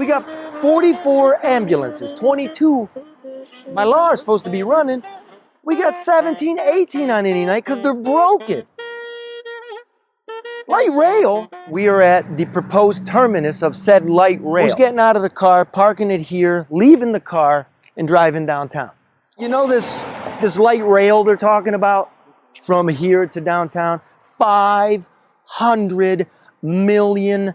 We got 44 ambulances, 22 by law are supposed to be running. We got 17, 18 on any night because they're broken. Light rail, we are at the proposed terminus of said light rail. Who's getting out of the car, parking it here, leaving the car, and driving downtown. You know this light rail they're talking about? From here to downtown, $500 million.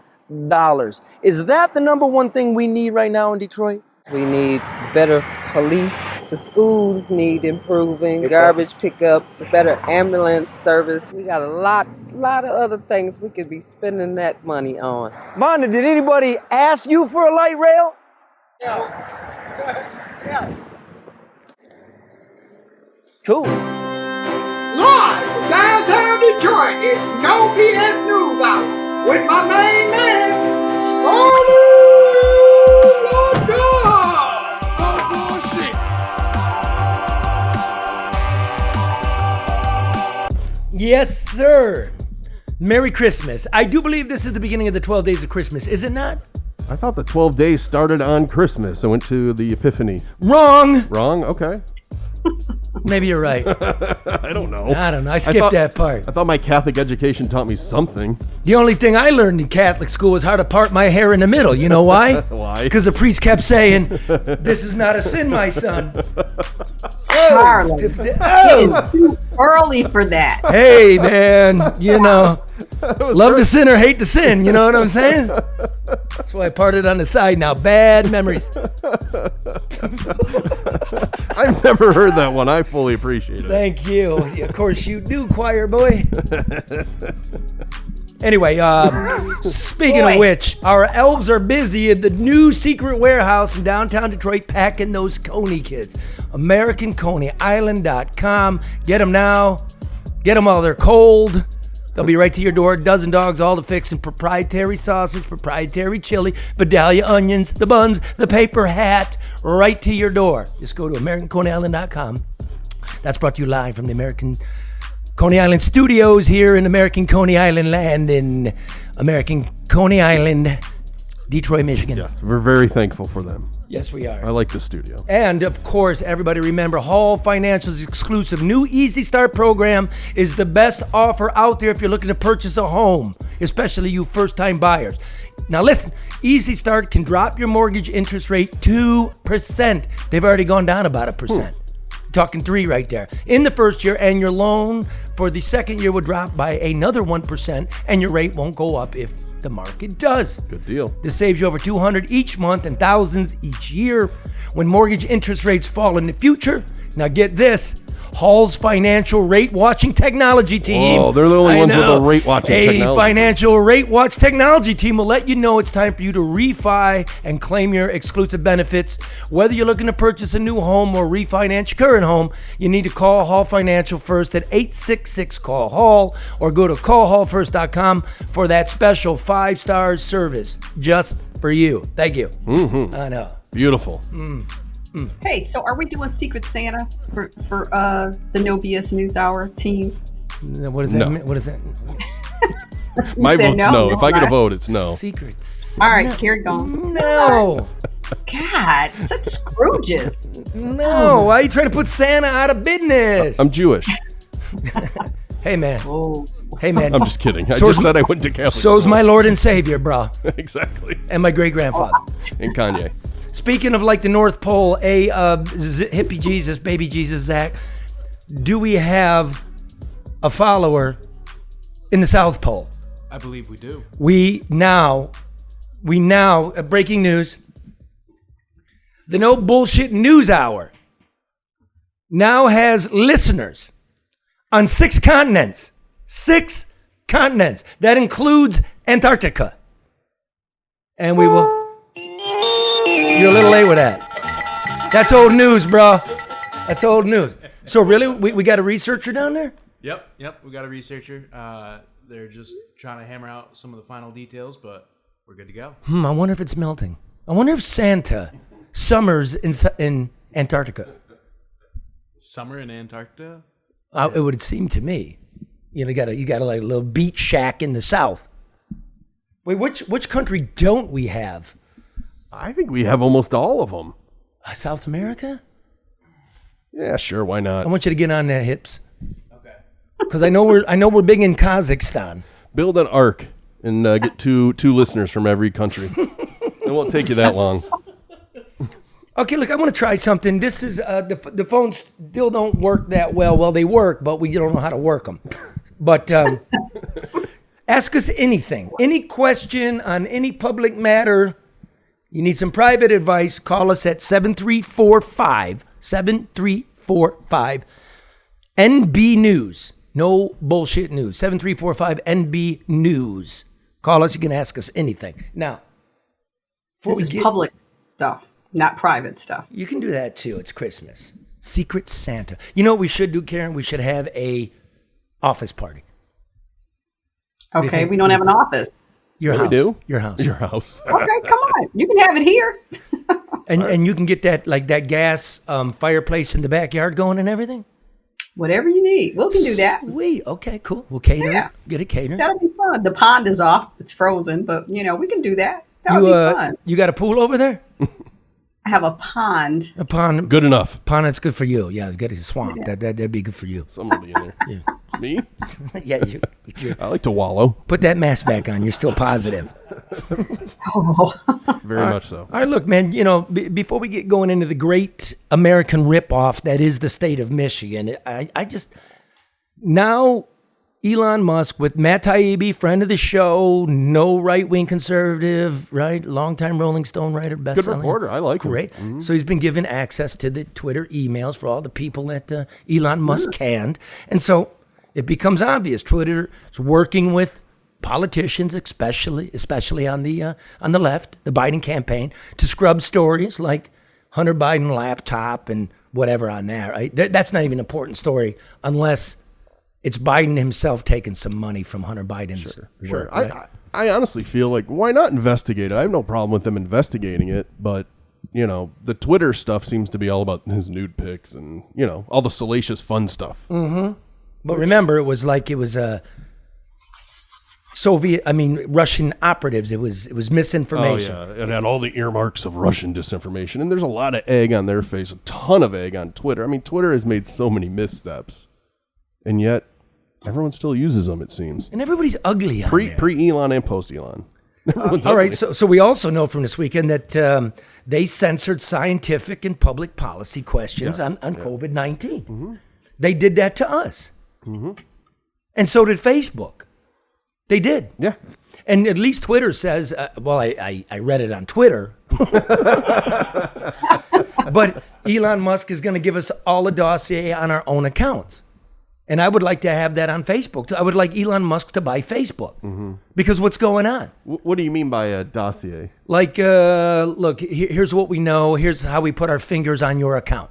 Is that the number one thing we need right now in Detroit? We need better police. The schools need improving. Garbage pickup, the better ambulance service. We got a lot of other things we could be spending that money on. Vonda, did anybody ask you for a light rail? No. No. Cool. Live from downtown Detroit, it's No BS News Hour with my main man, LeDuff. No bullshit. Yes, sir. Merry Christmas. I do believe this is the beginning of the 12 days of Christmas, is it not? I thought the 12 days started on Christmas. I went to the Epiphany. Wrong. Wrong? Okay. Maybe you're right. I don't know. I skipped that part. I thought my Catholic education taught me something. The only thing I learned in Catholic school was how to part my hair in the middle. You know why? Why? Because the priest kept saying, "This is not a sin, my son." Charlie, it is too early for that. Hey, man, you know, love the sinner, hate the sin. You know what I'm saying? That's why I parted on the side now. Bad memories. I've never heard that one. I fully appreciate it. Thank you. Of course you do, choir boy. Anyway, speaking of which, our elves are busy at the new secret warehouse in downtown Detroit packing those Coney kids. AmericanConeyIsland.com. Get them now. Get them while they're cold. They'll be right to your door. Dozen dogs, all the fixin', proprietary sausage, proprietary chili, Vidalia onions, the buns, the paper hat, right to your door. Just go to AmericanConeyIsland.com. That's brought to you live from the American Coney Island studios here in American Coney Island land in American Coney Island, Detroit, Michigan. Yes, we're very thankful for them. Yes, we are. I like the studio. And of course, everybody remember, Hall Financial's exclusive new Easy Start program is the best offer out there if you're looking to purchase a home, especially you first-time buyers. Now listen, Easy Start can drop your mortgage interest rate 2%. They've already gone down about 1%. Talking 3 right there. In the first year, and your loan for the second year would drop by another 1%, and your rate won't go up if the market does. Good deal. This saves you over $200 each month and thousands each year. When mortgage interest rates fall in the future, now get this, Hall's financial rate watching technology team. Oh, they're the only ones with a rate watching technology. A financial rate watch technology team will let you know it's time for you to refi and claim your exclusive benefits. Whether you're looking to purchase a new home or refinance your current home, you need to call Hall Financial first at 866-CALL-HALL or go to callhallfirst.com for that special 5-star service just for you. Thank you. Mm-hmm. I know. Beautiful. Hey, so are we doing Secret Santa for the No BS News Hour team? What does that mean? What is that? My vote's no. If I get a right? vote, it's no. Secrets. All right, here we go. No. God, such Scrooges. No. Why are you trying to put Santa out of business? I'm Jewish. Hey, man. Oh. Hey, man. I'm just kidding. I So's just said I went to Catholic So's school. my Lord and Savior, bro. Exactly. And my great-grandfather. And Kanye. Speaking of like the North Pole, hippie Jesus, baby Jesus, Zach, do we have a follower in the South Pole? I believe we do. We now, breaking news, the No Bullshit News Hour now has listeners on 6 continents. 6 continents. That includes Antarctica. And we will... You're a little late with that. That's old news, bro. That's old news. So really, we got a researcher down there? Yep. We got a researcher. They're just trying to hammer out some of the final details, but we're good to go. I wonder if it's melting. I wonder if Santa summers in Antarctica. Summer in Antarctica? It would seem to me. You got a like little beach shack in the south. Wait, which country don't we have I think we have almost all of them. South America? Yeah, sure. Why I not? want you to get on the hips. Okay. Because I know we're big in Kazakhstan. Build an ark and get two listeners from every country. It won't take you that long. Okay, look, I want to try something. This is the phones still don't work that well. Well, they work, but we don't know how to work them. But ask us anything, any question on any public matter. You need some private advice, call us at 7345 NB News. No bullshit news. 7345 NB News. Call us. You can ask us anything. Now, This is public stuff, not private stuff. You can do that too. It's Christmas. Secret Santa. You know what we should do, Karen? We should have a office party. Okay, we don't have an office. Your house. We do? Your house. Your house. Okay, come on. You can have it here. And you can get that gas fireplace in the backyard going and everything? Whatever you need. We can do that. Sweet. Okay, cool. We'll cater it. Get it catered. That'll be fun. The pond is off. It's frozen, but we can do that. That'll be fun. You got a pool over there? I have a pond. A pond. Good enough. Pond that's good for you. Yeah, get a swamp. Yeah. That'd be good for you. Someone will be in there. Yeah. Me? Yeah, I like to wallow. Put that mask back on. You're still positive. Very much so. All right, look, man, before we get going into the great American ripoff that is the state of Michigan, I just, now Elon Musk with Matt Taibbi, friend of the show, no right-wing conservative, right? Longtime Rolling Stone writer, Good reporter. I like him. Great. Mm-hmm. So he's been given access to the Twitter emails for all the people that Elon Musk canned. And so it becomes obvious Twitter is working with politicians, especially on the left, the Biden campaign, to scrub stories like Hunter Biden laptop and whatever on that, right? That's not even an important story unless it's Biden himself taking some money from Hunter Biden's Sure. work, right? I honestly feel like, why not investigate it? I have no problem with them investigating it, but the Twitter stuff seems to be all about his nude pics and all the salacious fun stuff. Mm-hmm. But remember, it was Russian operatives. It was misinformation. Oh, yeah. It had all the earmarks of Russian disinformation. And there's a lot of egg on their face, a ton of egg on Twitter. I mean, Twitter has made so many missteps. And yet, everyone still uses them, it seems. And everybody's ugly on there. Pre-Elon and post-Elon. All right, so we also know from this weekend that they censored scientific and public policy questions on COVID-19. Mm-hmm. They did that to us. Mm-hmm. And so did Facebook. They did. Yeah. And at least Twitter says, I read it on Twitter. But Elon Musk is going to give us all a dossier on our own accounts. And I would like to have that on Facebook. I would like Elon Musk to buy Facebook. Mm-hmm. Because what's going on? What do you mean by a dossier? Like, look, here's what we know. Here's how we put our fingers on your account.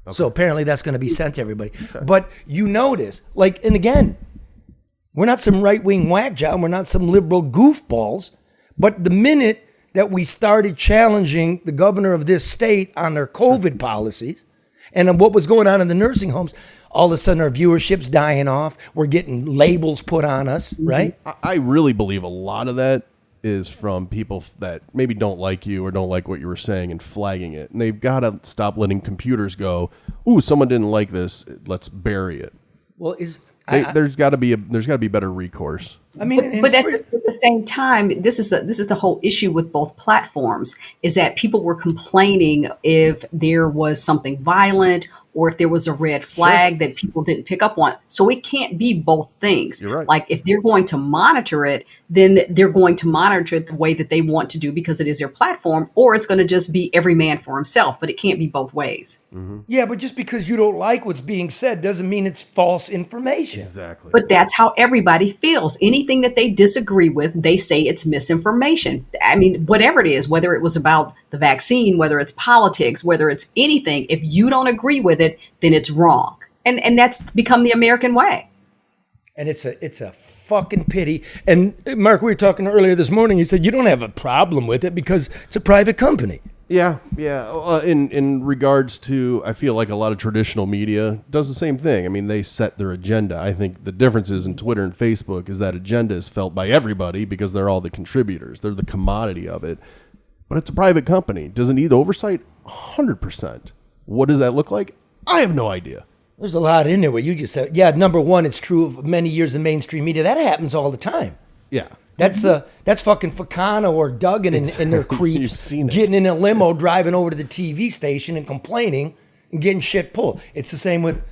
Okay. So apparently that's going to be sent to everybody. Okay. But you notice, and again, we're not some right-wing whack job. We're not some liberal goofballs. But the minute that we started challenging the governor of this state on their COVID policies and what was going on in the nursing homes, all of a sudden our viewership's dying off. We're getting labels put on us, right? I really believe a lot of that is from people that maybe don't like you or don't like what you were saying and flagging it. And they've got to stop letting computers go, ooh, someone didn't like this, let's bury it. Well, there's got to be better recourse. I mean, but at the same time, this is the whole issue with both platforms is that people were complaining if there was something violent or if there was a red flag that people didn't pick up on. So it can't be both things. You're right. Like if they're going to monitor it, then they're going to monitor it the way that they want to do because it is their platform, or it's going to just be every man for himself, but it can't be both ways. Mm-hmm. Yeah, but just because you don't like what's being said doesn't mean it's false information. Exactly. But that's how everybody feels. Anything that they disagree with, they say it's misinformation. I mean, whatever it is, whether it was about the vaccine, whether it's politics, whether it's anything, if you don't agree with it, then it's wrong. And that's become the American way. And it's a fucking pity. And Mark, we were talking earlier this morning. You said you don't have a problem with it because it's a private company. Yeah. In regards to, I feel like a lot of traditional media does the same thing. I mean, they set their agenda. I think the differences in Twitter and Facebook is that agenda is felt by everybody because they're all the contributors. They're the commodity of it. But it's a private company. Does it need oversight? 100%. What does that look like? I have no idea. There's a lot in there where you just said, yeah, number one, it's true of many years in mainstream media. That happens all the time. Yeah. That's fucking Fakana or Duggan and their creeps seen it. getting in a limo, driving over to the TV station and complaining and getting shit pulled. It's the same with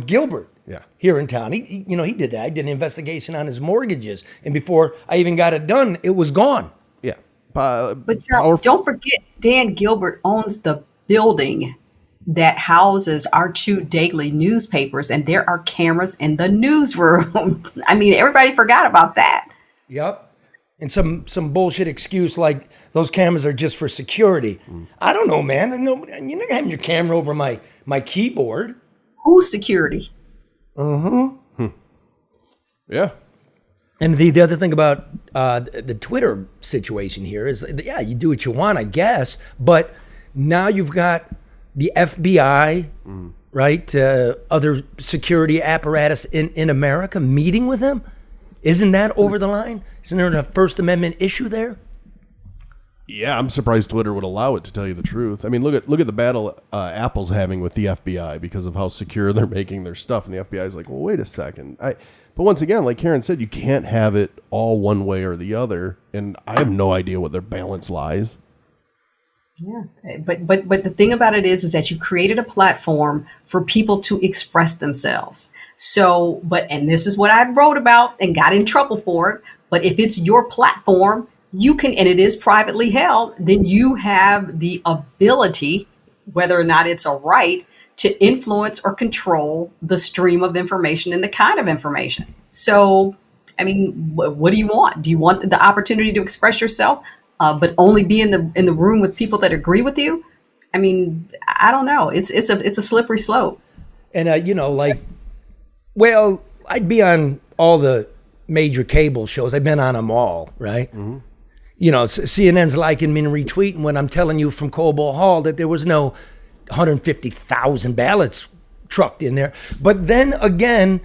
Gilbert. Yeah. Here in town. He did that. I did an investigation on his mortgages, and before I even got it done, it was gone. Yeah. But don't forget, Dan Gilbert owns the building that houses our 2 daily newspapers, and there are cameras in the newsroom. I mean, everybody forgot about that. Yep. And some bullshit excuse like those cameras are just for security. I don't know, man. You're not having your camera over my keyboard. Who's security? Yeah. And the other thing about the Twitter situation here is, yeah, you do what you want, I guess, but now you've got the FBI, right, other security apparatus in America meeting with him. Isn't that over the line? Isn't there a First Amendment issue there? Yeah, I'm surprised Twitter would allow it, to tell you the truth. I mean, look at the battle Apple's having with the FBI because of how secure they're making their stuff, and the FBI is like, well, wait a second. But once again, like Karen said, you can't have it all one way or the other, and I have no idea what their balance lies. Yeah, but the thing about it is that you've created a platform for people to express themselves. So, and this is what I wrote about and got in trouble for it. But if it's your platform, you can, and it is privately held, then you have the ability, whether or not it's a right, to influence or control the stream of information and the kind of information. So, I mean, what do you want? Do you want the opportunity to express yourself, but only be in the room with people that agree with you? I mean, I don't know. It's a slippery slope. And well, I'd be on all the major cable shows. I've been on them all, right? Mm-hmm. CNN's liking me and retweeting when I'm telling you from Cobo Hall that there was no 150,000 ballots trucked in there. But then again,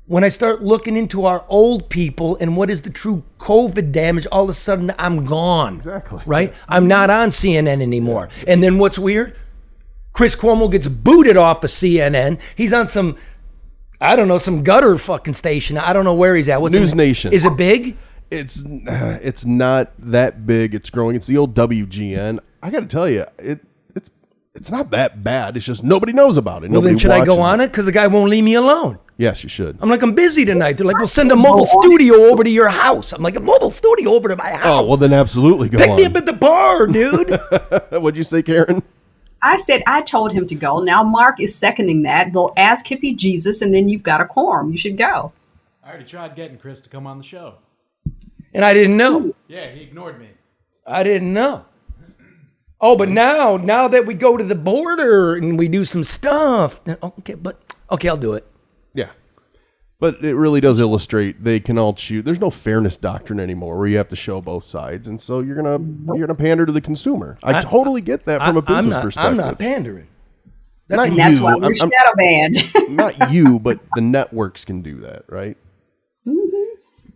when I start looking into our old people and what is the true COVID damage, all of a sudden I'm gone. Exactly. Right? I'm not on CNN anymore. Yeah. And then what's weird? Chris Cuomo gets booted off of CNN. He's on some gutter fucking station. I don't know where he's at. What's News Nation. Is it big? It's not that big. It's growing. It's the old WGN. I got to tell you, it's not that bad. It's just nobody knows about it. Well, then should I go on it? Because the guy won't leave me alone. Yes, you should. I'm like, I'm busy tonight. They're like, we'll send a mobile studio over to your house. I'm like, a mobile studio over to my house? Oh, well, then absolutely go on. Pick me up at the bar, dude. What'd you say, Karen? I said I told him to go. Now Mark is seconding that. They'll ask Hippie Jesus, and then you've got a quorum. You should go. I already tried getting Chris to come on the show. And I didn't know. Yeah, he ignored me. I didn't know. Oh, but now that we go to the border and we do some stuff, okay, I'll do it. Yeah. But it really does illustrate they can all choose. There's no fairness doctrine anymore where you have to show both sides, and so you're gonna pander to the consumer. I totally get that from a business perspective. I'm not pandering. That's why we're shadow banned. Not you, but the networks can do that, right?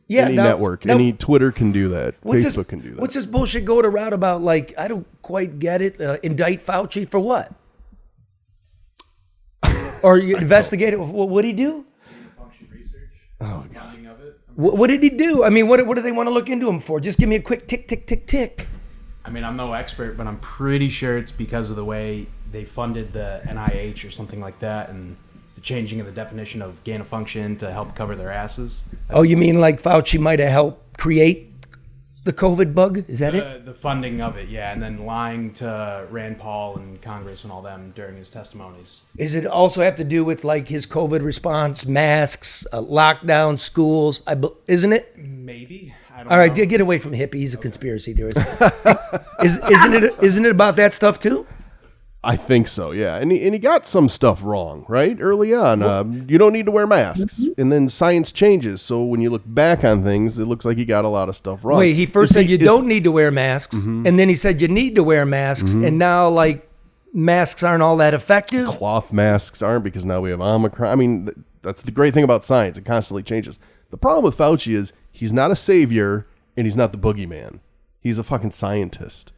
Yeah, any network, any Twitter can do that. Facebook can do that. What's this bullshit go around about? Like, I don't quite get it. Indict Fauci for what? Or you investigate it? What did he do? Function research. Oh God. Of it. What did he do? I mean, what do they want to look into him for? Just give me a quick tick, tick, tick, tick. I mean, I'm no expert, but I'm pretty sure it's because of the way they funded the NIH or something like that, and the changing of the definition of gain of function to help cover their asses. Oh, you mean like Fauci might have helped create the COVID bug? Is that it? The funding of it, yeah, and then lying to Rand Paul and Congress and all them during his testimonies. Is it also have to do with like his COVID response, masks, lockdown, schools? Isn't it? Maybe. I don't all right, know. get away from hippie. He's a conspiracy theorist. Isn't it about that stuff too? I think so, yeah. And he got some stuff wrong, right? Early on. You don't need to wear masks. Mm-hmm. And then science changes. So when you look back on things, it looks like he got a lot of stuff wrong. Wait, he first said you don't need to wear masks. Mm-hmm. And then he said you need to wear masks. Mm-hmm. And now, like, masks aren't all that effective? Cloth masks aren't because now we have Omicron. I mean, that's the great thing about science. It constantly changes. The problem with Fauci is he's not a savior and he's not the boogeyman. He's a fucking scientist.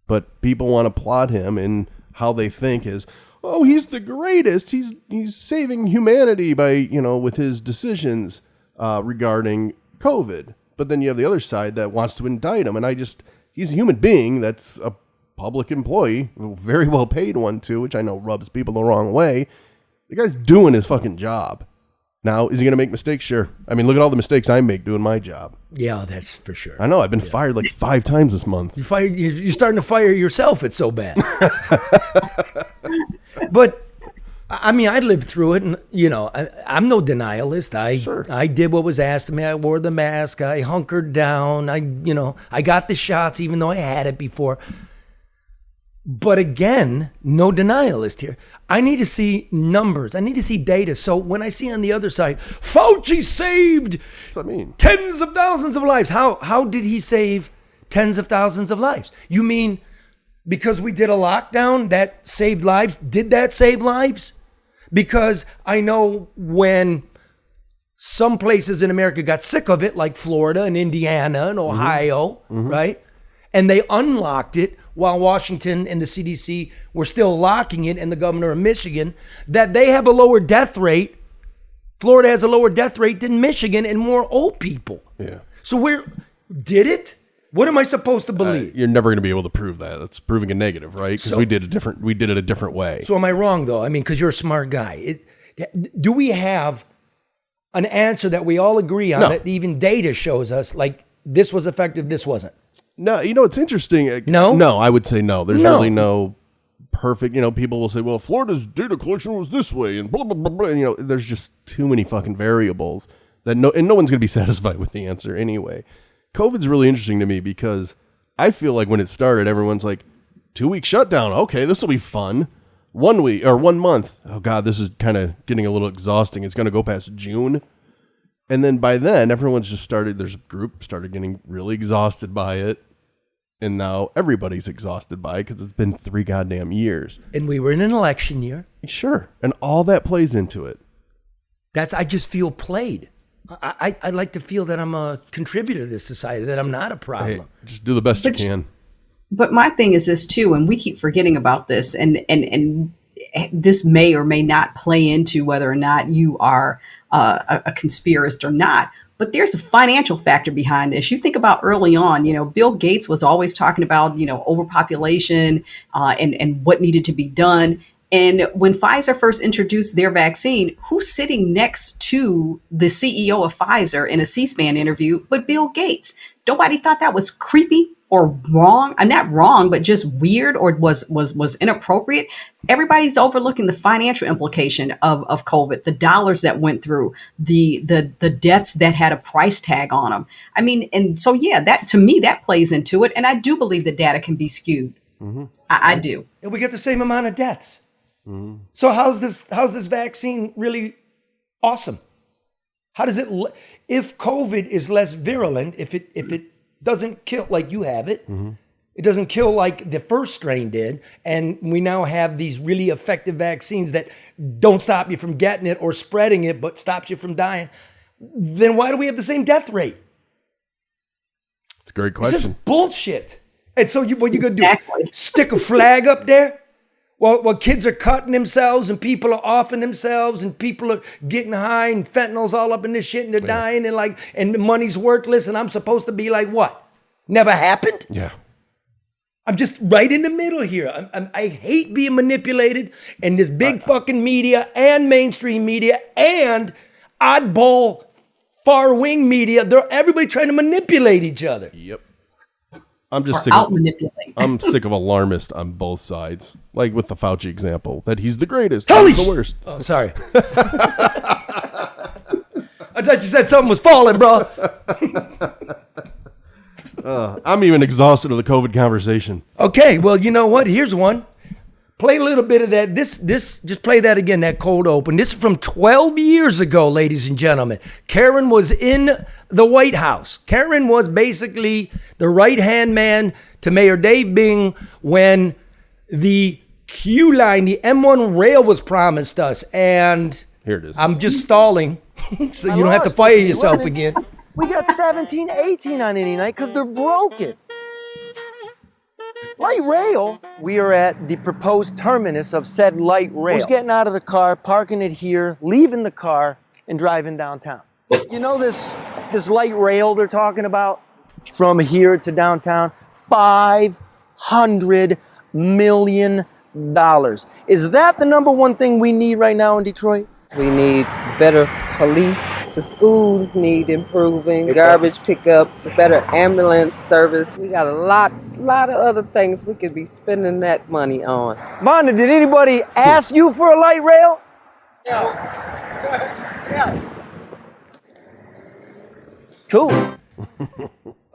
but people want to plot him in how they think is, oh, he's the greatest. He's saving humanity by, with his decisions regarding COVID. But then you have the other side that wants to indict him. And he's a human being that's a public employee, a very well paid one too, which I know rubs people the wrong way. The guy's doing his fucking job. Now, is he going to make mistakes? Sure. I mean, look at all the mistakes I make doing my job. Yeah, that's for sure. I know. I've been fired like 5 times this month. You're starting to fire yourself. It's so bad. But I mean, I lived through it, and I'm no denialist. I did what was asked of me. I wore the mask. I hunkered down. I got the shots, even though I had it before. But again, no denialist here. I need to see numbers. I need to see data. So when I see on the other side, Fauci saved tens of thousands of lives. How did he save tens of thousands of lives? You mean because we did a lockdown that saved lives? Did that save lives? Because I know when some places in America got sick of it, like Florida and Indiana and Ohio, right? And they unlocked it while Washington and the CDC were still locking it, and the governor of Michigan, that they have a lower death rate. Florida has a lower death rate than Michigan and more old people. Yeah. So did it? What am I supposed to believe? You're never going to be able to prove that. That's proving a negative, right? Because we did it a different way. So am I wrong, though? I mean, because you're a smart guy. Do we have an answer that we all agree on, that even data shows us, like this was effective, this wasn't? No, it's interesting. No? No, I would say no. There's really no perfect, people will say, well, Florida's data collection was this way and blah, blah, blah, blah. And, there's just too many fucking variables that no one's going to be satisfied with the answer anyway. COVID's really interesting to me because I feel like when it started, everyone's like, 2-week shutdown. Okay, this will be fun. 1 week or 1 month. Oh God, this is kind of getting a little exhausting. It's going to go past June. And then by then, there's a group started getting really exhausted by it. And now everybody's exhausted by it because it's been 3 goddamn years. And we were in an election year. Sure. And all that plays into it. I just feel played. I like to feel that I'm a contributor to this society, that I'm not a problem. Hey, just do the best you can. But my thing is this too, and we keep forgetting about this, and this may or may not play into whether or not you are a conspiracist or not. But there's a financial factor behind this. You think about early on, Bill Gates was always talking about, overpopulation and what needed to be done. And when Pfizer first introduced their vaccine, who's sitting next to the CEO of Pfizer in a C-SPAN interview but Bill Gates? Nobody thought that was creepy or wrong, not wrong, but just weird or was inappropriate. Everybody's overlooking the financial implication of COVID, the dollars that went through, the deaths that had a price tag on them. I mean, and so, that to me, that plays into it. And I do believe the data can be skewed. Mm-hmm. I do. And we get the same amount of deaths. Mm-hmm. So how's this vaccine really awesome? How does it, if COVID is less virulent, if it doesn't kill like you have it, it doesn't kill like the first strain did, and we now have these really effective vaccines that don't stop you from getting it or spreading it, but stops you from dying, then why do we have the same death rate? It's a great question. This is bullshit. And so what you gonna do? Stick a flag up there? While kids are cutting themselves and people are offing themselves and people are getting high and fentanyl's all up in this shit and they're dying and the money's worthless and I'm supposed to be like what? Never happened? Yeah. I'm just right in the middle here. I hate being manipulated, and this big fucking media and mainstream media and oddball far wing media, they're everybody trying to manipulate each other. Yep. I'm just I'm sick of alarmists on both sides. Like with the Fauci example, that he's the greatest, he's the worst. Oh, sorry. I thought you said something was falling, bro. I'm even exhausted of the COVID conversation. Okay, well, you know what? Here's one. Play a little bit of that. This just play that again, that cold open. This is from 12 years ago, ladies and gentlemen. Karen was in the White House. Karen was basically the right-hand man to Mayor Dave Bing when the Q line, the M1 rail was promised us. And here it is. I'm just stalling so you don't have to fire yourself again. We got 17, 18 on any night because they're broken. Light rail? We are at the proposed terminus of said light rail. Who's getting out of the car, parking it here, leaving the car, and driving downtown. You know this light rail they're talking about? From here to downtown? $500 million. Is that the number one thing we need right now in Detroit? We need better police. The schools need improving. Garbage pickup, the better ambulance service. We got a lot of other things we could be spending that money on. Vonda, did anybody ask you for a light rail? Yeah. Cool.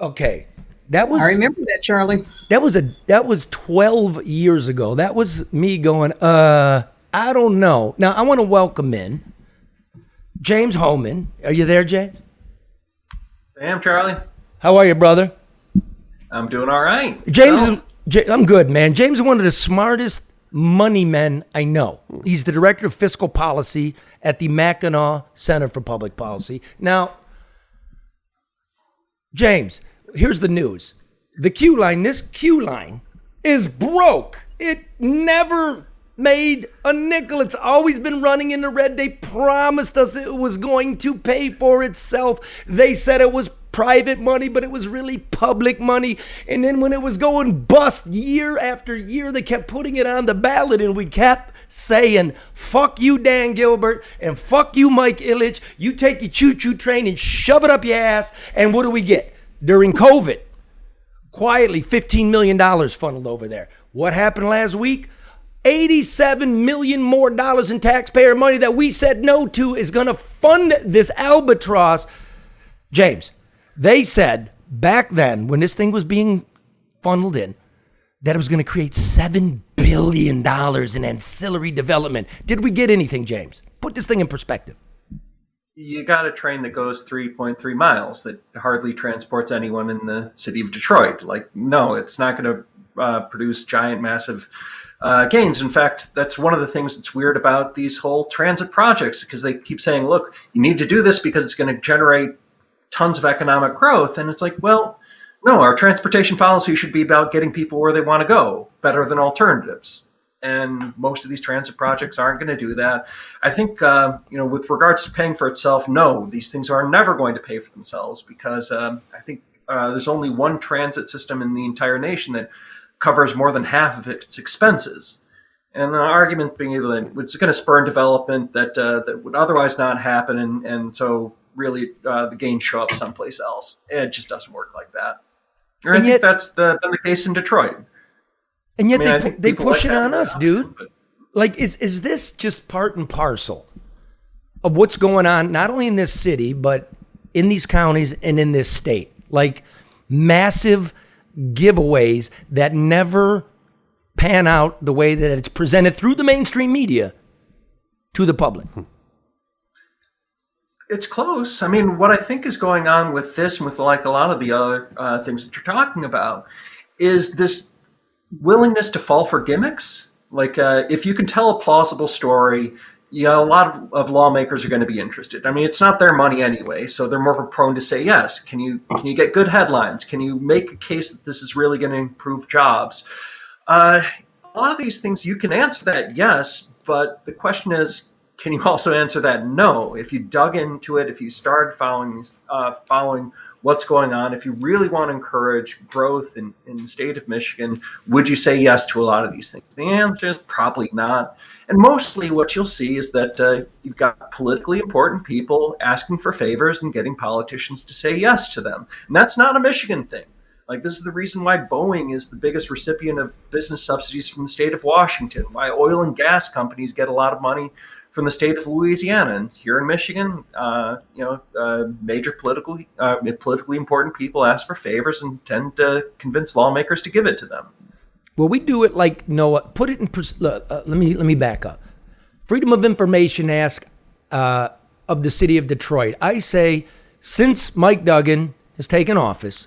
Okay. That was, I remember that, Charlie. That was 12 years ago. That was me going, I don't know. Now I want to welcome in James Holman. Are you there, James? I am, Charlie. How are you, brother? I'm doing all right. James, I'm good, man. James is one of the smartest money men I know. He's the director of fiscal policy at the Mackinac Center for Public Policy. Now, James, here's the news. The queue line, this queue line is broke. It never made a nickel. It's always been running in the red. They promised us it was going to pay for itself. They said it was private money, but it was really public money. And then when it was going bust year after year, they kept putting it on the ballot, and we kept saying, fuck you, Dan Gilbert, and fuck you, Mike Ilitch. You take your choo-choo train and shove it up your ass. And what do we get? During COVID, quietly $15 million funneled over there. What happened last week? $87 million more in taxpayer money that we said no to is going to fund this albatross. James, they said back then when this thing was being funneled in that it was going to create $7 billion in ancillary development. Did we get anything, James? Put this thing in perspective. You got a train that goes 3.3 miles that hardly transports anyone in the city of Detroit. Like, no, it's not going to produce giant, massive gains. In fact, that's one of the things that's weird about these whole transit projects, because they keep saying, look, you need to do this because it's going to generate tons of economic growth. And it's like, well, no, our transportation policy should be about getting people where they want to go, better than alternatives. And most of these transit projects aren't going to do that. I think, with regards to paying for itself, no, these things are never going to pay for themselves, because I think there's only one transit system in the entire nation that covers more than half of its expenses. And the argument being that it's going to spur development that would otherwise not happen. And so really the gains show up someplace else. It just doesn't work like that. And I think that's been the case in Detroit. And yet they push it on us, dude. Like, is this just part and parcel of what's going on, not only in this city, but in these counties and in this state? Like, massive giveaways that never pan out the way that it's presented through the mainstream media to the public. It's close. I mean, what I think is going on with this and with like a lot of the other things that you're talking about is this willingness to fall for gimmicks. Like, if you can tell a plausible story, a lot of lawmakers are going to be interested. I mean, it's not their money anyway, so they're more prone to say yes. Can you get good headlines? Can you make a case that this is really going to improve jobs? A lot of these things, you can answer that yes, but the question is, can you also answer that no? If you dug into it, if you started following what's going on, if you really want to encourage growth in the state of Michigan, would you say yes to a lot of these things? The answer is probably not. And mostly what you'll see is that you've got politically important people asking for favors and getting politicians to say yes to them. And that's not a Michigan thing. Like, this is the reason why Boeing is the biggest recipient of business subsidies from the state of Washington, why oil and gas companies get a lot of money from the state of Louisiana. And here in Michigan, major politically important people ask for favors and tend to convince lawmakers to give it to them. Well, we do it like Noah. Put it in. Let me back up. Freedom of Information ask of the city of Detroit. I say, since Mike Duggan has taken office,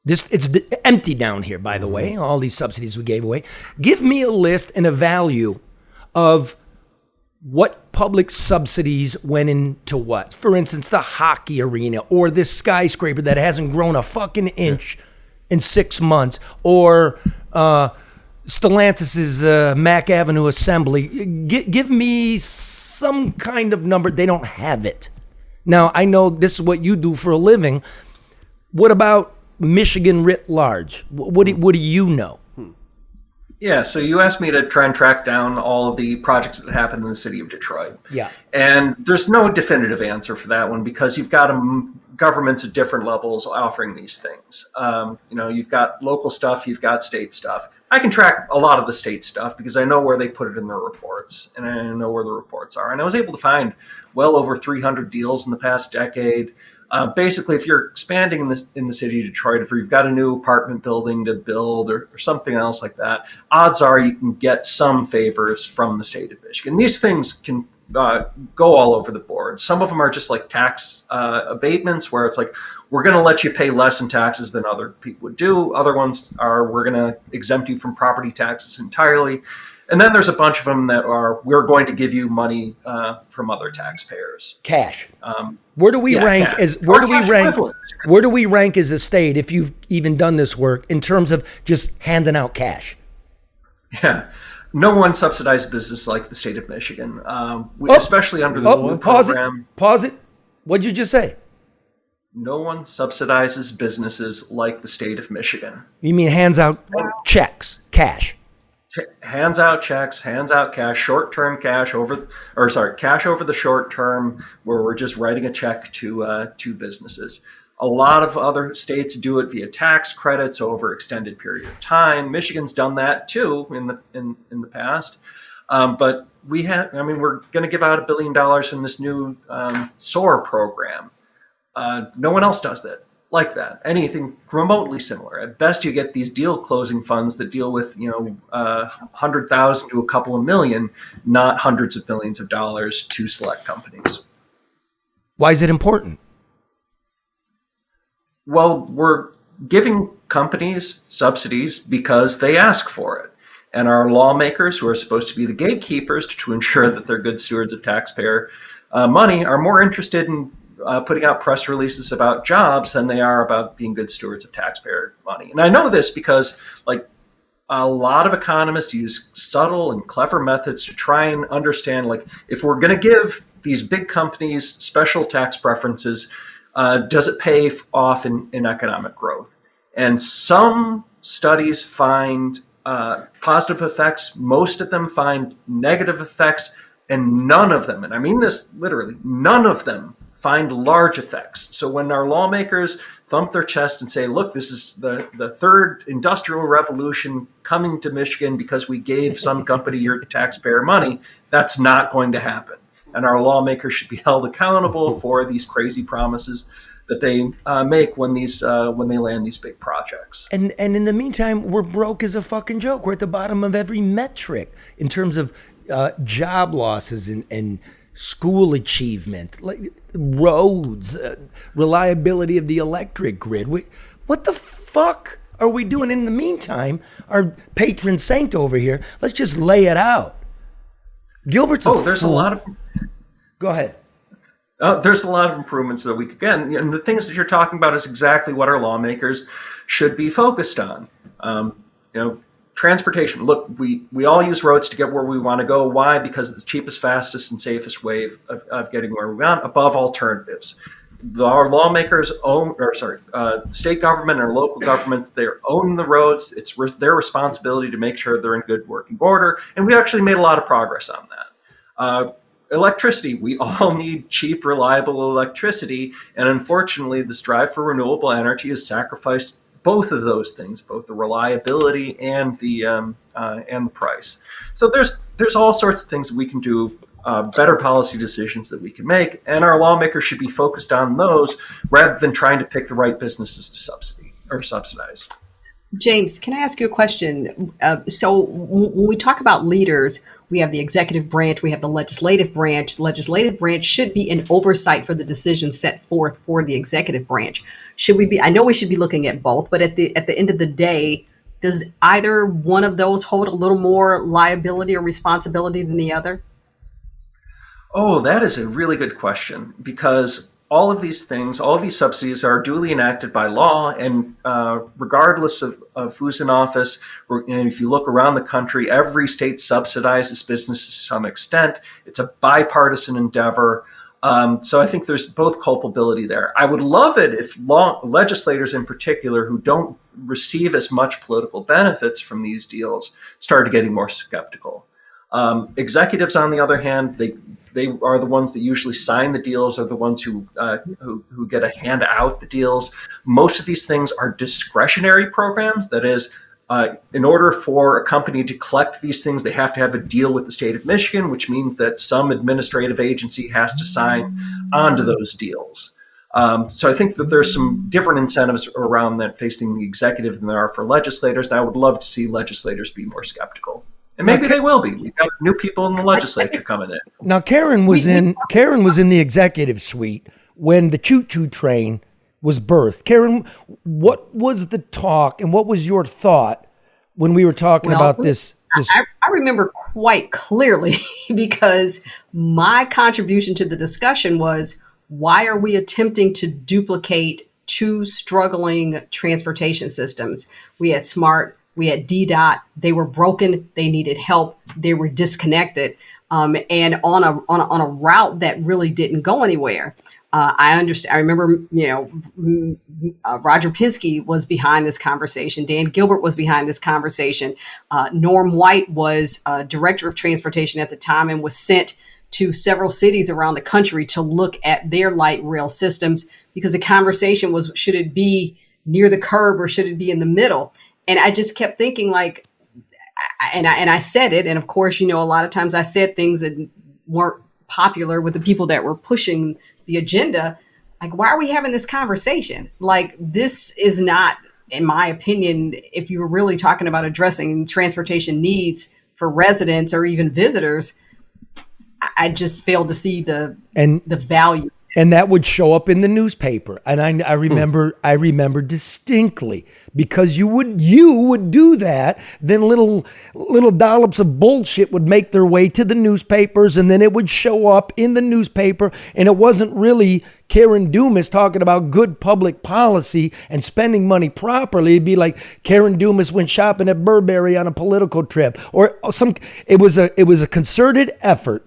it's empty down here. By the way, all these subsidies we gave away. Give me a list and a value of what public subsidies went into what. For instance, the hockey arena, or this skyscraper that hasn't grown a fucking inch in 6 months, or Stellantis's Mack Avenue Assembly. Give me some kind of number. They don't have it. Now, I know this is what you do for a living. What about Michigan writ large? What do you know? Yeah, so you asked me to try and track down all of the projects that happened in the city of Detroit. Yeah. And there's no definitive answer for that one because you've got governments at different levels offering these things. You've got local stuff, you've got state stuff. I can track a lot of the state stuff because I know where they put it in their reports, and I know where the reports are. And I was able to find well over 300 deals in the past decade. Basically, if you're expanding in the city of Detroit, if you've got a new apartment building to build or something else like that, odds are you can get some favors from the state of Michigan. These things can go all over the board. Some of them are just like tax abatements where it's like, we're going to let you pay less in taxes than other people would do. Other ones are, we're going to exempt you from property taxes entirely. And then there's a bunch of them that are, we're going to give you money from other taxpayers. Cash. Where do we rank cash. as where do we rank equivalents. where do we rank as a state if you've even done this work in terms of just handing out cash? Yeah. No one subsidized business like the state of Michigan, especially under this new program. Pause it. What'd you just say? No one subsidizes businesses like the state of Michigan. You mean hands out checks, cash? Hands out checks, hands out cash, short-term cash cash over the short term, where we're just writing a check to businesses. A lot of other states do it via tax credits over extended period of time. Michigan's done that too in the past, but we're going to give out $1 billion in this new SOAR program. No one else does that like that. Anything remotely similar. At best, you get these deal closing funds that deal with 100,000 to a couple of million, not hundreds of millions of dollars to select companies. Why is it important? Well, we're giving companies subsidies because they ask for it. And our lawmakers, who are supposed to be the gatekeepers to ensure that they're good stewards of taxpayer money, are more interested in putting out press releases about jobs than they are about being good stewards of taxpayer money. And I know this because, a lot of economists use subtle and clever methods to try and understand, if we're going to give these big companies special tax preferences, does it pay off in economic growth? And some studies find positive effects. Most of them find negative effects, and none of them, and I mean this literally, none of them find large effects. So when our lawmakers thump their chest and say, look, this is the third industrial revolution coming to Michigan because we gave some company your taxpayer money, that's not going to happen. And our lawmakers should be held accountable for these crazy promises that they make when they land these big projects. And in the meantime, we're broke as a fucking joke. We're at the bottom of every metric in terms of job losses and school achievement, like roads, reliability of the electric grid. What the fuck are we doing in the meantime? Our patron saint over here, let's just lay it out. Gilbert's there's a lot of... Go ahead. There's a lot of improvements that we could get. And the things that you're talking about is exactly what our lawmakers should be focused on. Transportation. Look, we all use roads to get where we want to go. Why? Because it's the cheapest, fastest, and safest way of getting where we want, above alternatives. Our lawmakers state government and local governments, they own the roads. It's their responsibility to make sure they're in good working order. And we actually made a lot of progress on that. Electricity. We all need cheap, reliable electricity. And unfortunately, this drive for renewable energy has sacrificed both of those things, both the reliability and the price. So there's all sorts of things that we can do, better policy decisions that we can make, and our lawmakers should be focused on those rather than trying to pick the right businesses to subsidize. James, can I ask you a question? So when we talk about leaders, we have the executive branch, we have the legislative branch. The legislative branch should be an oversight for the decisions set forth for the executive branch. Should we be? I know we should be looking at both, but at the end of the day, does either one of those hold a little more liability or responsibility than the other? Oh, that is a really good question, because all of these things, all of these subsidies are duly enacted by law, and regardless of who's in office, and if you look around the country, every state subsidizes businesses to some extent. It's a bipartisan endeavor. So I think there's both culpability there. I would love it if legislators in particular who don't receive as much political benefits from these deals started getting more skeptical. Executives, on the other hand, they are the ones that usually sign the deals, are the ones who get a hand out the deals. Most of these things are discretionary programs. That is, in order for a company to collect these things, they have to have a deal with the state of Michigan, which means that some administrative agency has to sign onto those deals. So I think that there's some different incentives around that facing the executive than there are for legislators. And I would love to see legislators be more skeptical. And maybe they will be. We've got new people in the legislature coming in. Now, Karen was in the executive suite when the choo-choo train was birthed. Karen, what was the talk and what was your thought when we were talking about this? I remember quite clearly because my contribution to the discussion was, why are we attempting to duplicate two struggling transportation systems? We had SMART, we had DDOT. They were broken. They needed help. They were disconnected, and on a route that really didn't go anywhere. I understand. I remember, Roger Pinsky was behind this conversation. Dan Gilbert was behind this conversation. Norm White was director of transportation at the time and was sent to several cities around the country to look at their light rail systems, because the conversation was, should it be near the curb or should it be in the middle? And I just kept thinking, like, and I said it. And of course, a lot of times I said things that weren't popular with the people that were pushing the agenda. Like, why are we having this conversation? Like, this is not, in my opinion, if you were really talking about addressing transportation needs for residents or even visitors, I just failed to see the value. And that would show up in the newspaper. And I remember distinctly, because you would do that, then little dollops of bullshit would make their way to the newspapers, and then it would show up in the newspaper, and it wasn't really Karen Dumas talking about good public policy and spending money properly. It'd be like Karen Dumas went shopping at Burberry on a political trip, or it was a concerted effort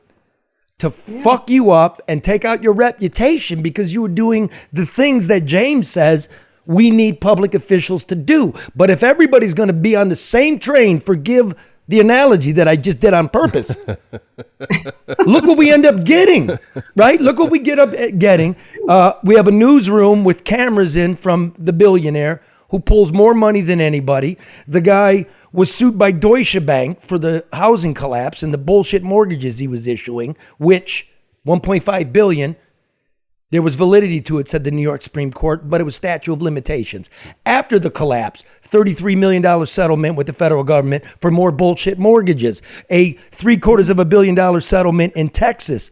to fuck you up and take out your reputation, because you were doing the things that James says we need public officials to do. But if everybody's going to be on the same train, forgive the analogy that I just did on purpose, look what we end up getting, right? Look what we get up getting. We have a newsroom with cameras in from the billionaire who pulls more money than anybody. The guy was sued by Deutsche Bank for the housing collapse and the bullshit mortgages he was issuing, which 1.5 billion, there was validity to it, said the New York Supreme Court, but it was statute of limitations. After the collapse, $33 million settlement with the federal government for more bullshit mortgages. A $750 million settlement in Texas,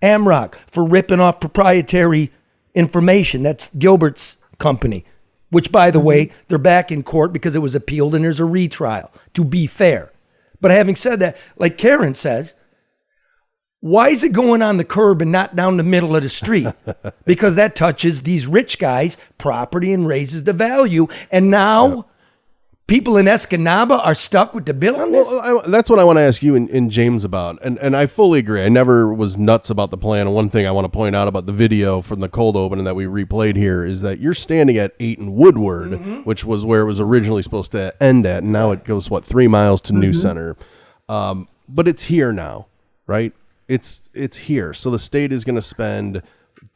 Amrock, for ripping off proprietary information. That's Gilbert's company, which, by the way, they're back in court because it was appealed and there's a retrial, to be fair. But having said that, like Karen says, why is it going on the curb and not down the middle of the street? Because that touches these rich guys' property and raises the value. And now people in Escanaba are stuck with the bill on this? Well, that's what I want to ask you and James about. And I fully agree. I never was nuts about the plan. And one thing I want to point out about the video from the cold open that we replayed here is that you're standing at 8 and Woodward, which was where it was originally supposed to end at. And now it goes, 3 miles to New Center. But it's here now, right? It's here. So the state is going to spend,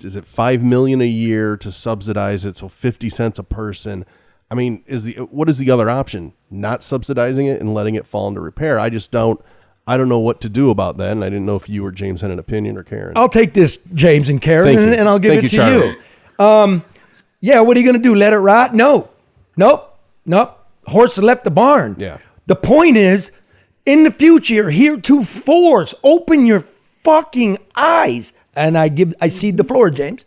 is it $5 million a year to subsidize it? So 50 cents a person. I mean, what is the other option? Not subsidizing it and letting it fall into repair? I don't know what to do about that. And I didn't know if you or James had an opinion, or Karen. I'll take this, James and Karen, and I'll give it to Charlie. you. Yeah, what are you going to do? Let it rot? No. Nope. Horse left the barn. Yeah. The point is, in the future, heretofore, open your fucking eyes. And I cede the floor, James.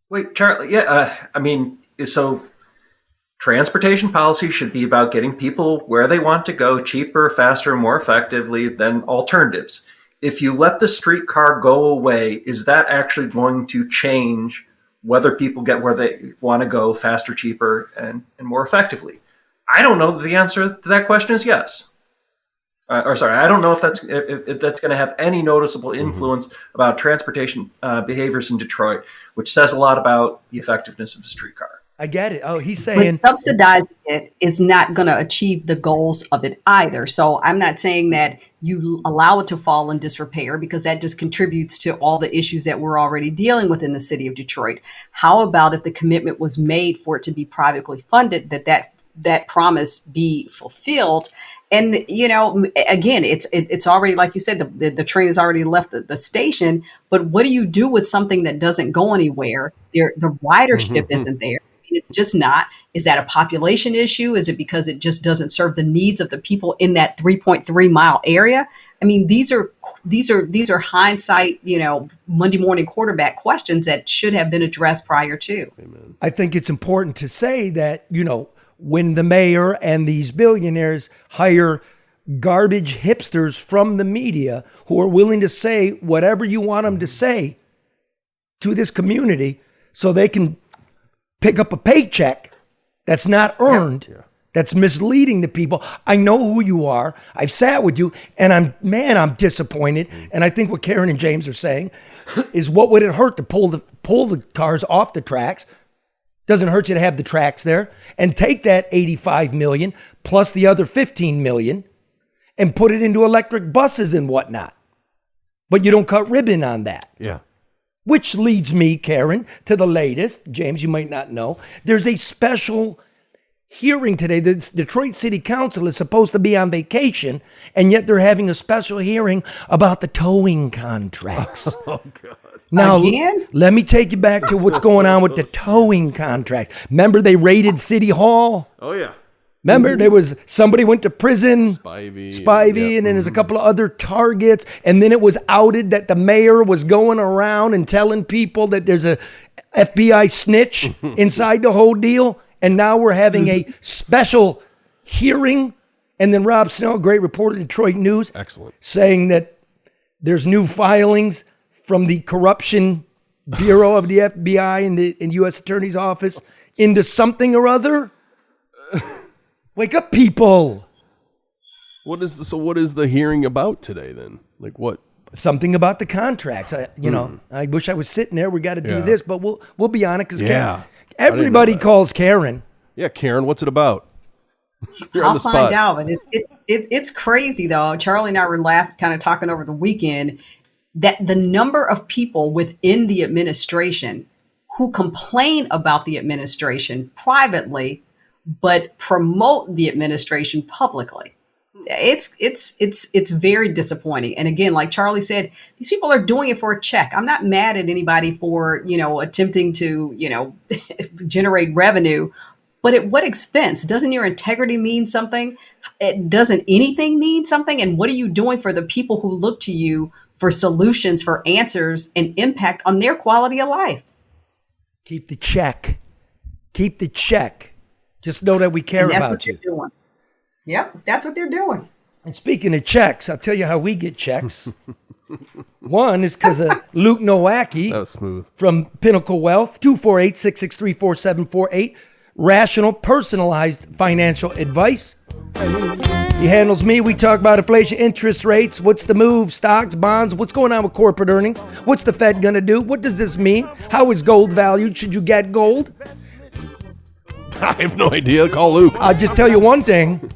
Wait, Charlie. Yeah, so transportation policy should be about getting people where they want to go cheaper, faster, and more effectively than alternatives. if you let the streetcar go away, is that actually going to change whether people get where they want to go faster, cheaper, and more effectively? I don't know that the answer to that question is yes. I don't know if that's going to have any noticeable influence about transportation behaviors in Detroit, which says a lot about the effectiveness of the streetcar. I get it. Oh, he's But saying subsidizing it is not going to achieve the goals of it either. So I'm not saying that you allow it to fall in disrepair, because that just contributes to all the issues that we're already dealing with in the city of Detroit. How about if the commitment was made for it to be privately funded, that promise be fulfilled? And, you know, again, it's already, like you said, the train has already left the station. But what do you do with something that doesn't go anywhere? The ridership isn't there. It's just not. Is that a population issue? Is it because it just doesn't serve the needs of the people in that 3.3 mile area? I mean, these are hindsight, you know, Monday morning quarterback questions that should have been addressed prior to. Amen. I think it's important to say that, you know, when the mayor and these billionaires hire garbage hipsters from the media who are willing to say whatever you want them to say to this community so they can pick up a paycheck that's not earned, that's misleading the people. I know who you are. I've sat with you, and I'm disappointed. And I think what Karen and James are saying is, what would it hurt to pull the cars off the tracks? Doesn't hurt you to have the tracks there, and take that 85 million plus the other 15 million and put it into electric buses and whatnot. But you don't cut ribbon on that. Yeah. Which leads me, Karen, to the latest. James, you might not know. There's a special hearing today. The Detroit City Council is supposed to be on vacation, and yet they're having a special hearing about the towing contracts. Oh, God. Now, Again? let me take you back to what's going on with the towing contract. Remember they raided City Hall? Oh, yeah. Remember, there was somebody went to prison, Spivey, and then there's a couple of other targets, and then it was outed that the mayor was going around and telling people that there's a FBI snitch inside the whole deal, and now we're having a special hearing, and then Rob Snell, great reporter, Detroit News, excellent, saying that there's new filings from the Corruption Bureau of the FBI and the U.S. Attorney's Office into something or other. Wake up, people. What is the hearing about today then? Like what? Something about the contracts. I wish I was sitting there. We got to do this, but we'll be on it because everybody calls Karen. Yeah, Karen, what's it about? You're on I'll the spot. find out, but it's crazy though. Charlie and I were kind of talking over the weekend that the number of people within the administration who complain about the administration privately, but promote the administration publicly. It's very disappointing. And again, like Charlie said, these people are doing it for a check. I'm not mad at anybody for, attempting to, generate revenue, but at what expense? Doesn't your integrity mean something? Doesn't anything mean something? And what are you doing for the people who look to you for solutions, for answers, and impact on their quality of life? Keep the check. Keep the check. Just know that we care about you. That's what they're doing. Yep, that's what they're doing. And speaking of checks, I'll tell you how we get checks. One is because of Luke Nowacki. That was smooth. From Pinnacle Wealth, 248-663-4748. Rational, personalized financial advice. He handles me. We talk about inflation, interest rates. What's the move? Stocks, bonds. What's going on with corporate earnings? What's the Fed going to do? What does this mean? How is gold valued? Should you get gold? I have no idea. Call Luke. I'll just tell you one thing.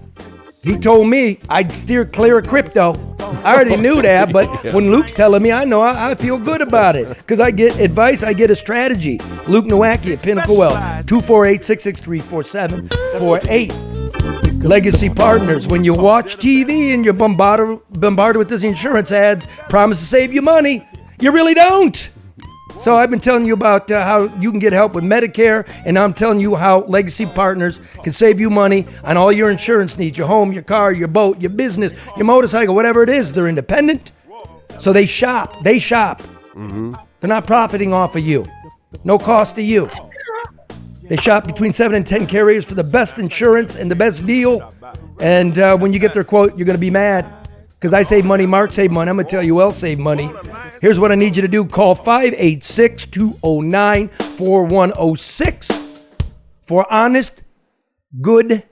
He told me I'd steer clear of crypto. I already knew that, but when Luke's telling me, I know I feel good about it because I get advice, I get a strategy. Luke Nowacki at Pinnacle Wealth, 248-663-4748. Legacy Partners, when you watch TV and you're bombarded with these insurance ads, promise to save you money, you really don't. So I've been telling you about how you can get help with Medicare, and I'm telling you how Legacy Partners can save you money on all your insurance needs, your home, your car, your boat, your business, your motorcycle, whatever it is. They're independent, so they shop. Mm-hmm. They're not profiting off of you. No cost to you. They shop between 7 and 10 carriers for the best insurance and the best deal. And when you get their quote, you're going to be mad. Because I save money, Mark save money. I'm going to tell you who else save money. Here's what I need you to do. Call 586-209-4106 for honest, good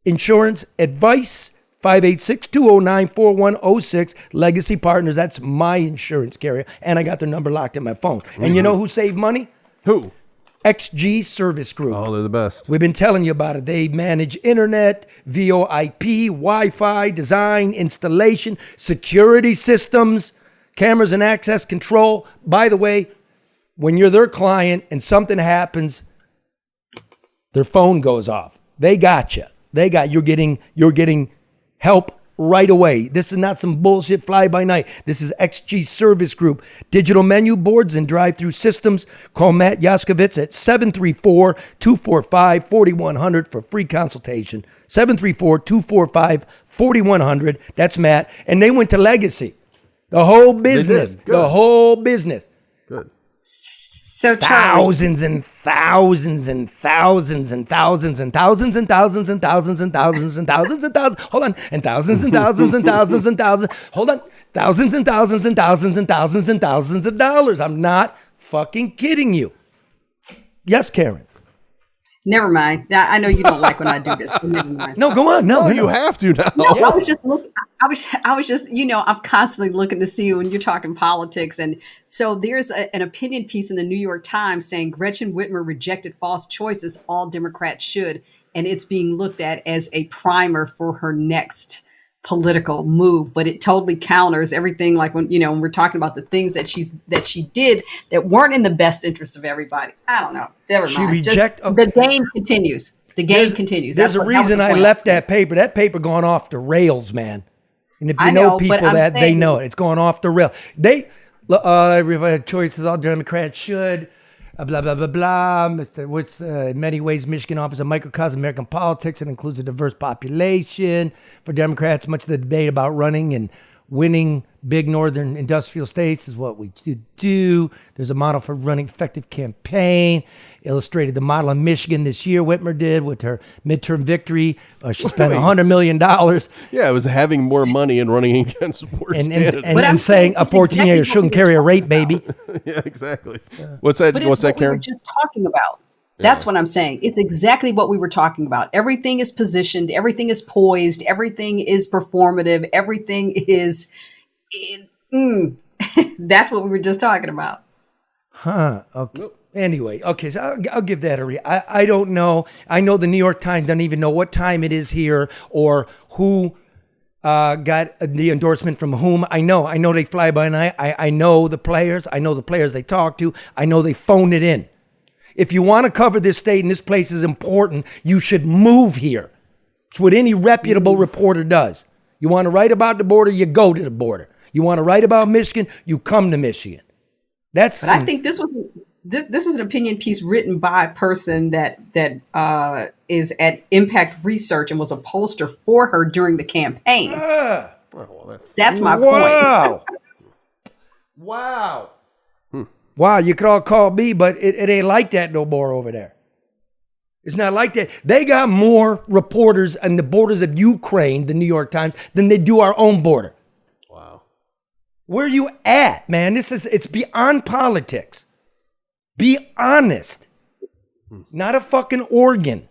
insurance advice. 586-209-4106. Legacy Partners, that's my insurance carrier. And I got their number locked in my phone. And you know who saved money? Who? XG Service Group. Oh, they're the best. We've been telling you about it. They manage internet, VoIP, Wi-Fi, design, installation, security systems, cameras and access control. By the way, when you're their client and something happens, their phone goes off. They got you. You're getting help right away. This is not some bullshit fly by night. This is XG Service Group. Digital menu boards and drive-through systems. Call Matt Yaskovitz at 734-245-4100 for free consultation. 734-245-4100. That's Matt. And they went to Legacy. The whole business. The whole business. Good. So thousands and thousands and thousands and thousands and thousands and thousands and thousands and thousands and thousands and thousands. Hold on. And thousands and thousands and thousands and thousands. Hold on. Thousands and thousands and thousands and thousands and thousands of dollars. I'm not fucking kidding you. Yes, Karen. Never mind. I know you don't like when I do this. But never mind. No, go on. No, you have to now. No, I was just looking. I was just, I'm constantly looking to see when you're talking politics. And so there's an opinion piece in the New York Times saying Gretchen Whitmer rejected false choices. All Democrats should. And it's being looked at as a primer for her next political move, but it totally counters everything. Like when we're talking about the things that she did that weren't in the best interest of everybody. I don't know. Never mind. The game continues. The game continues. There's a reason I left that paper. That paper going off the rails, man. And if you know people that they know it, it's going off the rail. Everybody choices all Democrats should. Blah, blah, blah, blah. In many ways, Michigan offers a microcosm of American politics and includes a diverse population. For Democrats, much of the debate about running and winning big northern industrial states is what we do. There's a model for running effective campaign. Illustrated the model in Michigan this year, Whitmer did with her midterm victory. She spent $100 million. Yeah, it was having more money and running against worse candidates. And saying a 14-year shouldn't carry a rape baby. Yeah, exactly. What's that, Karen? We were just talking about. That's what I'm saying. It's exactly what we were talking about. Everything is positioned. Everything is poised. Everything is performative. Everything is... That's what we were just talking about. Huh. Okay. Nope. Anyway, okay, so I'll give that a read. I don't know. I know the New York Times doesn't even know what time it is here or who got the endorsement from whom. I know they fly by night. I know the players. I know the players they talk to. I know they phone it in. If you want to cover this state and this place is important, you should move here. It's what any reputable reporter does. You want to write about the border, you go to the border. You want to write about Michigan, you come to Michigan. But I think this is an opinion piece written by a person that is at Impact Research and was a pollster for her during the campaign. That's my point. Wow. Wow, you could all call me, but it ain't like that no more over there. It's not like that. They got more reporters on the borders of Ukraine, the New York Times, than they do our own border. Wow. Where are you at, man? It's beyond politics. Be honest. Not a fucking organ.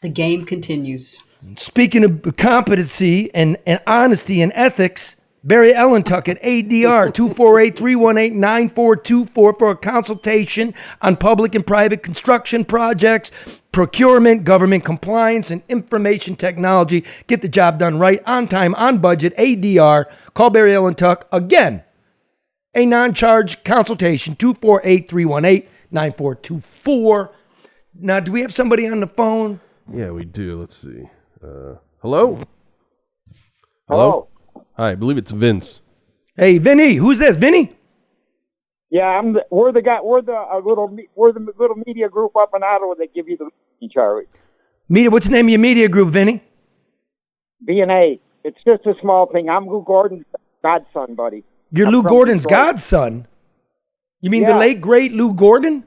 The game continues. Speaking of competency and honesty and ethics, Barry Ellentuck at ADR 248-318-9424 for a consultation on public and private construction projects, procurement, government compliance, and information technology. Get the job done right, on time, on budget. ADR. Call Barry Ellentuck again. A non-charge consultation, 248-318-9424. Now, do we have somebody on the phone? Yeah, we do. Let's see. Hello? Hello? Hi, I believe it's Vince. Hey, Vinny. Who's this? Vinny? Yeah, we're the little media group up in Ottawa that give you the Charlie. Media. What's the name of your media group, Vinny? B&A. It's just a small thing. I'm Lou Gordon's godson, buddy. You're Lou Gordon's godson? You mean the late, great Lou Gordon?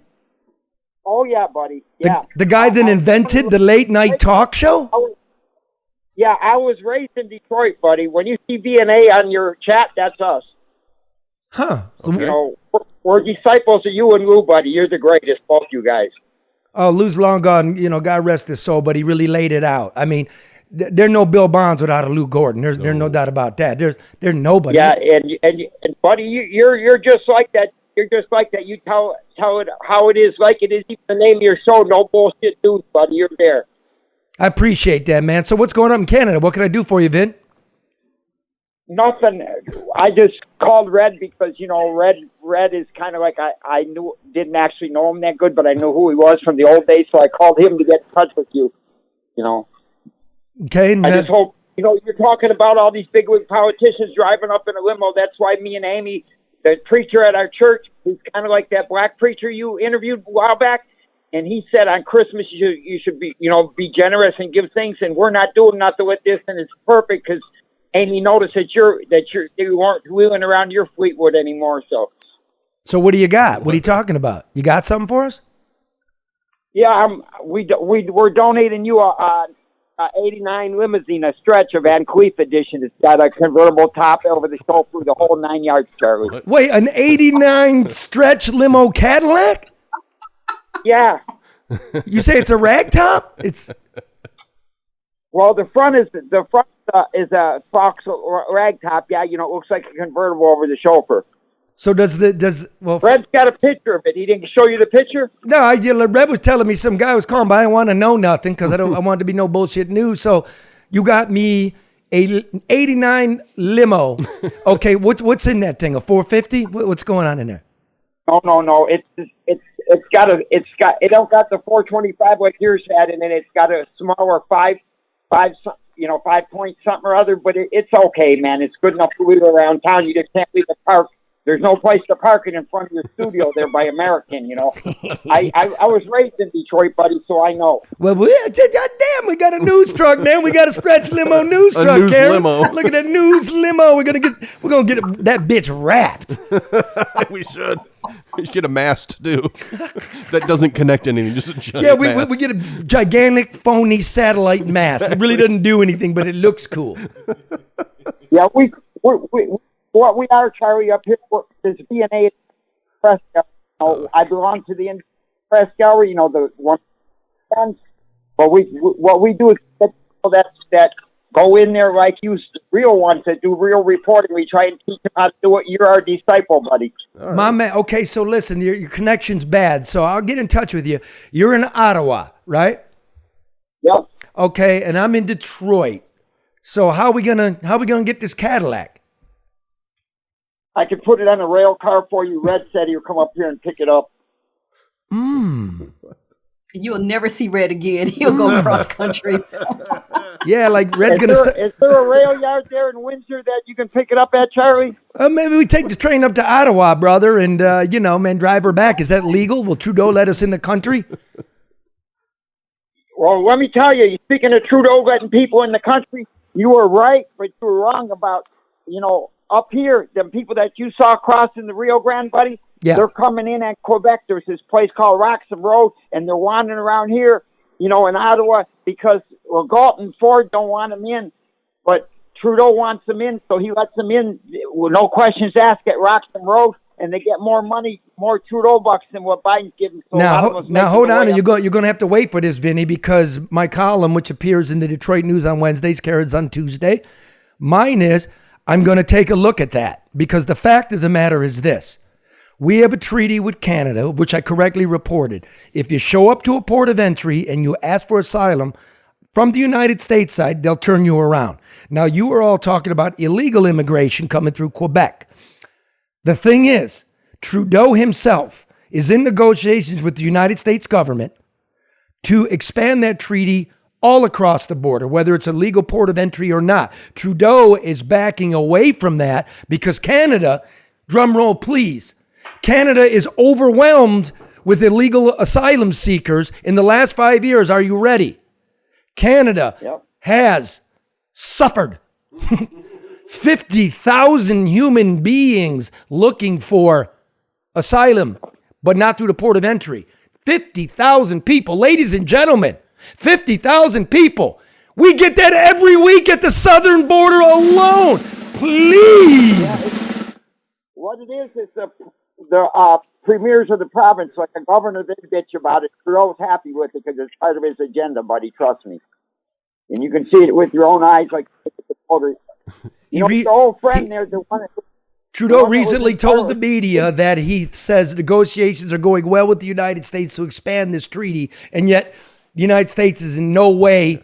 Oh, yeah, buddy. Yeah. The guy that invented the late night talk show? Yeah, I was raised in Detroit, buddy. When you see VNA on your chat, that's us. Huh. You know, we're disciples of you and Lou, buddy. You're the greatest, both you guys. Oh, Lou's long gone, you know, God rest his soul, but he really laid it out. I mean, there's no Bill Bonds without a Lou Gordon. There's no doubt about that. There's nobody. Yeah, and buddy, you're just like that. You're just like that. You tell it how it is, like it is. Even the name of your show, No Bullshit News, buddy. You're there. I appreciate that, man. So what's going on in Canada? What can I do for you, Vin? Nothing. I just called Red because, you know, Red is kind of like I didn't actually know him that good, but I knew who he was from the old days, so I called him to get in touch with you. You know. Okay. I just hope, you know, you're talking about all these bigwig politicians driving up in a limo. That's why me and Amy, the preacher at our church, who's kind of like that black preacher you interviewed a while back, and he said on Christmas you should be, you know, be generous and give things, and we're not doing nothing with this, and it's perfect because Amy noticed that you weren't wheeling around your Fleetwood anymore. So what do you got? What are you talking about? You got something for us? Yeah, we're donating you a 89 limousine, a stretch of Van Cleef edition. It's got a convertible top over the chauffeur, the whole 9 yards, Charlie. Wait, an 89 stretch limo Cadillac? Yeah. You say it's a ragtop? It's well, the front is a Fox ragtop. Yeah, you know, it looks like a convertible over the chauffeur. So Red's got a picture of it. He didn't show you the picture? No, Red was telling me some guy was calling, but I didn't want to know nothing because I wanted to be no bullshit news. So you got me a 89 limo. Okay, what's in that thing? A 450? What's going on in there? No. It don't got the 425 like yours had, and then it's got a smaller 5 point something or other. But it's okay, man. It's good enough to wheel around town. You just can't leave the park. There's no place to park it in front of your studio there by American, you know. I was raised in Detroit, buddy, so I know. Well, goddamn, we got a news truck, man. We got a stretch limo news truck, news Karen. limo. Look at that news limo. We're gonna get that bitch wrapped. We should get a mast too. That doesn't connect anything. Just a giant mast. we get a gigantic phony satellite mast. It really doesn't do anything, but it looks cool. Yeah, we are, Charlie, up here. There's VNA press gallery. You know, I belong to the press gallery, you know, the one. But what we do is get people that go in there like you, real ones that do real reporting. We try and teach them how to do it. You're our disciple, buddy. Right. My man. Okay, so listen, your connection's bad, so I'll get in touch with you. You're in Ottawa, right? Yep. Okay, and I'm in Detroit. So how we gonna get this Cadillac? I can put it on a rail car for you. Red said he'll come up here and pick it up. You'll never see Red again. He'll go cross country. Yeah, like Red's Is there a rail yard there in Windsor that you can pick it up at, Charlie? Maybe we take the train up to Ottawa, brother, and drive her back. Is that legal? Will Trudeau let us in the country? Well, let me tell you, speaking of Trudeau letting people in the country, you were right, but you were wrong about, up here, the people that you saw crossing the Rio Grande, buddy, yeah. They're coming in at Quebec. There's this place called Roxham Road, and they're wandering around here, in Ottawa, because Galton Ford don't want them in, but Trudeau wants them in, so he lets them in with no questions asked at Roxham Road, and they get more money, more Trudeau bucks than what Biden's giving. So now hold on, you're going to have to wait for this, Vinny, because my column, which appears in the Detroit News on Wednesdays, Karen's on Tuesday, mine is, I'm going to take a look at that, because the fact of the matter is this. We have a treaty with Canada, which I correctly reported. If you show up to a port of entry and you ask for asylum from the United States side, they'll turn you around. Now, you were all talking about illegal immigration coming through Quebec. The thing is, Trudeau himself is in negotiations with the United States government to expand that treaty all across the border, whether it's a legal port of entry or not. Trudeau is backing away from that because Canada, drum roll please, Canada is overwhelmed with illegal asylum seekers in the last 5 years. Are you ready? Canada has suffered 50,000 human beings looking for asylum, but not through the port of entry. 50,000 people, ladies and gentlemen, 50,000 people. We get that every week at the southern border alone. Please. What it is the premiers of the province, like the governor, they bitch about it. Trudeau's happy with it because it's part of his agenda, buddy. Trust me. And you can see it with your own eyes, like your old friend there, the one that. Trudeau recently told the media that he says negotiations are going well with the United States to expand this treaty, and yet the United States is in no way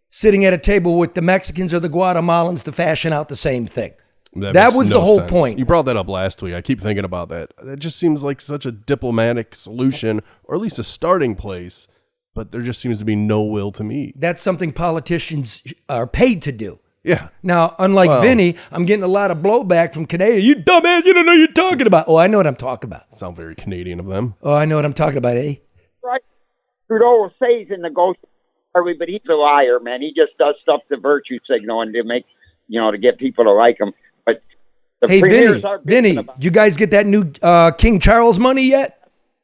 sitting at a table with the Mexicans or the Guatemalans to fashion out the same thing. That was the whole point. You brought that up last week. I keep thinking about that. That just seems like such a diplomatic solution, or at least a starting place, but there just seems to be no will to meet. That's something politicians are paid to do. Yeah. Now, unlike Vinny, I'm getting a lot of blowback from Canadians. You dumbass, you don't know what you're talking about. Oh, I know what I'm talking about. Sound very Canadian of them. Oh, I know what I'm talking about, eh? Right. Trudeau will say he's in negotiation, but he's a liar, man. He just does stuff to virtue signal and to make, to get people to like him. But the premiers are Vinny, did you guys get that new King Charles money yet?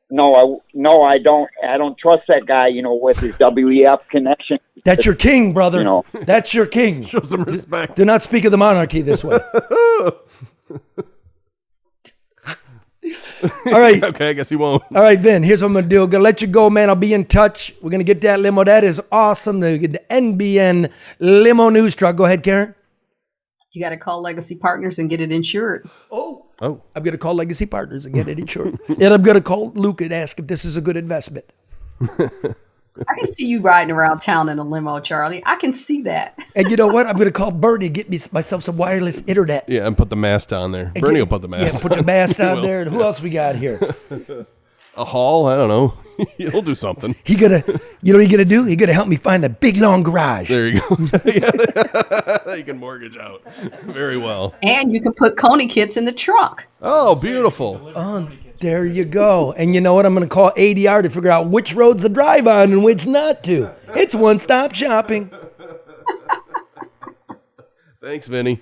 No, I don't. I don't trust that guy, with his WEF connection. That's your king, brother. That's your king. Show some respect. Do not speak of the monarchy this way. All right. Okay, I guess he won't. All right, Vin, here's what I'm going to do. I'm going to let you go, man. I'll be in touch. We're going to get that limo. That is awesome. The NBN limo news truck. Go ahead, Karen. You got to call Legacy Partners and get it insured. Oh. I'm going to call Legacy Partners and get it insured. And I'm going to call Luke and ask if this is a good investment. I can see you riding around town in a limo, Charlie. I can see that. And you know what? I'm going to call Bernie, get myself some wireless internet. Yeah, and put the mast on there. Bernie will put the mast on. Yeah, put the mast on there. And who else we got here? A haul? I don't know. He'll do something. You know what he gonna do? He gonna help me find a big long garage. There you go. You can mortgage out. Very well. And you can put Coney kits in the trunk. Oh, beautiful. Oh, there you go. And you know what? I'm gonna call ADR to figure out which roads to drive on and which not to. It's one-stop shopping. Thanks, Vinny.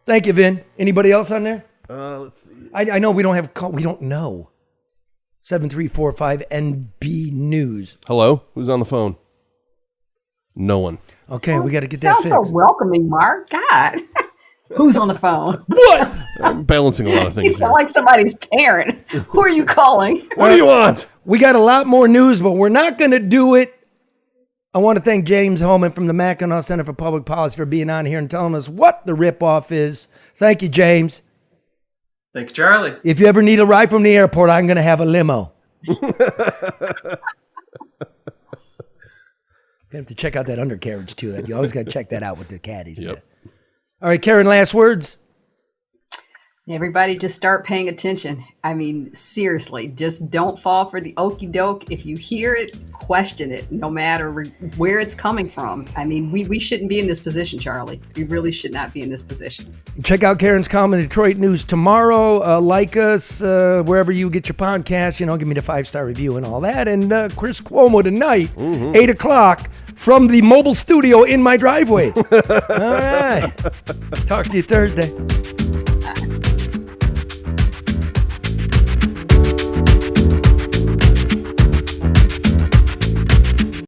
Thank you, Vin. Anybody else on there? Let's see. I know we don't have call. We don't know. 7345 NB News. Hello? Who's on the phone? No one. Okay, we got to get that fixed. Sounds so welcoming, Mark. God. Who's on the phone? What? I'm balancing a lot of things. You sound like somebody's parent. Who are you calling? What do you want? We got a lot more news, but we're not going to do it. I want to thank James Holman from the Mackinac Center for Public Policy for being on here and telling us what the ripoff is. Thank you, James. Thank you, Charlie. If you ever need a ride from the airport, I'm going to have a limo. You have to check out that undercarriage, too. You always got to check that out with the caddies. Yep. All right, Karen, last words? Everybody just start paying attention. I mean, seriously, just don't fall for the okie doke. If you hear it, question it, no matter where it's coming from. I mean, we shouldn't be in this position, Charlie. We really should not be in this position. Check out Karen's column in Detroit News tomorrow. Like us wherever you get your podcast. Give me the 5-star review and all that. And Chris Cuomo tonight, 8 o'clock, from the mobile studio in my driveway. All right. Talk to you Thursday.